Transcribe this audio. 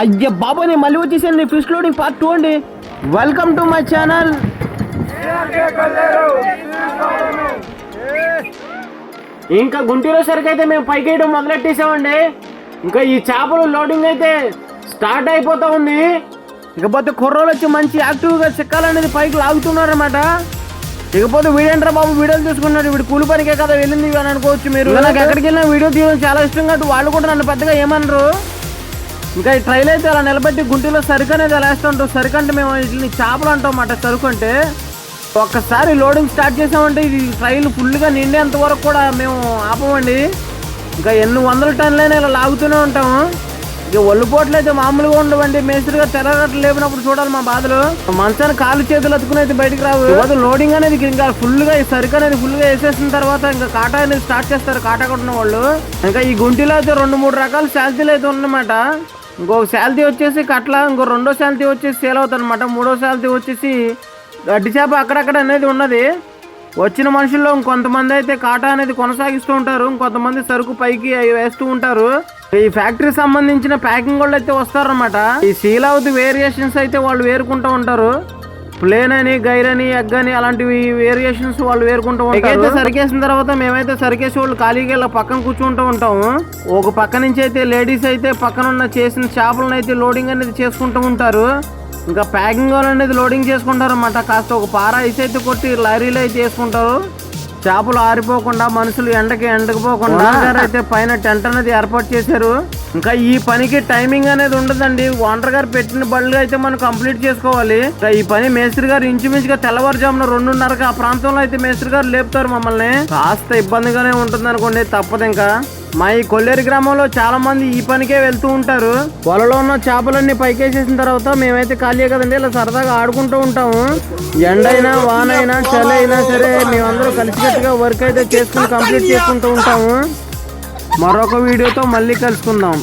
అయ్యా బాబా నేను మళ్ళీ వచ్చేసాను ఫిష్ లోడింగ్ పార్ట్ 2 అండి. Welcome to my channel. ఇంకా గుంటూరు సరికి అయితే మేము పైకి వేయడం మొదలెట్టేసామండి. ఇంకా ఈ చేపలు లోడింగ్ అయితే స్టార్ట్ అయిపోతా ఉంది. ఇకపోతే కుర్రోలు వచ్చి మంచి యాక్టివ్గా చిక్కాలనేది పైకి లాగుతున్నారన్నమాట. ఇకపోతే వీడేంట్రా బాబు వీడియోలు చూసుకున్నాడు, వీడు కూలి పనికే కదా వెళ్ళింది అని అనుకోవచ్చు మీరు. నాకు ఎక్కడికి వెళ్ళినా వీడియో తీయడం చాలా ఇష్టం కాబట్టి వాళ్ళు కూడా నన్ను పెద్దగా ఏమనరు. ఇంకా ఈ ట్రైల్ అయితే అలా నిలబెట్టి గుంటూరులో సరుకు అనేది అలా వేస్తుంటాం. సరుకు అంటే మేము వీటిని చేపలు అంటాం అన్నమాట. సరుకు అంటే ఒక్కసారి లోడింగ్ స్టార్ట్ చేసామంటే ఇది ట్రైల్ ఫుల్గా నిండేంత వరకు కూడా మేము ఆపమండి. ఇంకా ఎన్ని వందల టన్నులైనా ఇలా లాగుతూనే ఉంటాము. ఇక ఒళ్ళుపోట్లు అయితే మామూలుగా ఉండవండి. మేస్త్రిగా తెల్లగట్లు లేపినప్పుడు చూడాలి మా బాధలు. మంచాన్ని కాలు చేతులు అతుకుని అయితే బయటకు రావు. లోడింగ్ అనేది ఇంకా ఫుల్గా ఈ సరుకు అనేది ఫుల్గా వేసేసిన తర్వాత ఇంకా కాటా అనేది స్టార్ట్ చేస్తారు కాటా కొట్టిన వాళ్ళు. ఇంకా ఈ గుంటిలో అయితే 2-3 రకాల శాల్తీలు అయితే ఉన్నమాట. ఇంకొక శాల్తీ వచ్చేసి కట్ల, ఇంకో రెండో శాల్తీ వచ్చేసి సేల్ అవుతుంది అనమాట. మూడో శాల్తీ వచ్చేసి గడ్డి చేప అక్కడక్కడ అనేది ఉన్నది. వచ్చిన మనుషుల్లో ఇంకొంతమంది అయితే కాటా అనేది కొనసాగిస్తూ ఉంటారు, ఇంకొంతమంది సరుకు పైకి వేస్తూ ఉంటారు. ఈ ఫ్యాక్టరీ సంబంధించిన ప్యాకింగ్ వాళ్ళు అయితే వస్తారన్నమాట. ఈ శీలావతి వేరియేషన్స్ అయితే వాళ్ళు వేరుకుంటూ ఉంటారు. ప్లేన్ అని, గైర్ అని, ఎగ్ అని అలాంటివి వేరియేషన్స్ వాళ్ళు వేరుకుంటూ ఉంటారు. సరికేసిన తర్వాత మేమైతే సరికేసి వాళ్ళు ఖాళీగా ఇలా పక్కన కూర్చుంటూ ఉంటాము. ఒక పక్క నుంచి అయితే లేడీస్ అయితే పక్కన ఉన్న చేసిన చేపలను అయితే లోడింగ్ అనేది చేసుకుంటూ ఉంటారు. ఇంకా ప్యాకింగ్ అనేది లోడింగ్ చేసుకుంటారు అన్నమాట. కాస్త ఒక పార ఐస్ అయితే కొట్టి లారీలో అయితే చేసుకుంటారు. చేపలు ఆరిపోకుండా మనుషులు ఎండకపోకుండా అయితే పైన టెంట్ అనేది ఏర్పాటు చేశారు. ఇంకా ఈ పనికి టైమింగ్ అనేది ఉండదండి. ఓనర్ గారు పెట్టిన బళ్ళు అయితే మనం కంప్లీట్ చేసుకోవాలి. ఈ పని మేస్త్రి గారు ఇంచుమించుగా తెల్లవారుజామున 2:30కి ఆ ప్రాంతంలో అయితే మేస్త్రి గారు లేపుతారు మమ్మల్ని. కాస్త ఇబ్బందిగానే ఉంటుంది అనుకోండి, తప్పదు. ఇంకా మా ఈ కొల్లేరు గ్రామంలో చాలా మంది ఈ పనికే వెళ్తూ ఉంటారు. వలలో ఉన్న చేపలన్నీ పైకేసేసిన తర్వాత మేమైతే ఖాళీ కదండి ఇలా సరదాగా ఆడుకుంటూ ఉంటాము. ఎండైనా వానైనా చలి అయినా సరే మేమందరూ కలిసికట్టుగా వర్క్ అయితే చేసుకుని కంప్లీట్ చేసుకుంటూ ఉంటాము. మరొక వీడియోతో మళ్ళీ కలుసుకుందాం.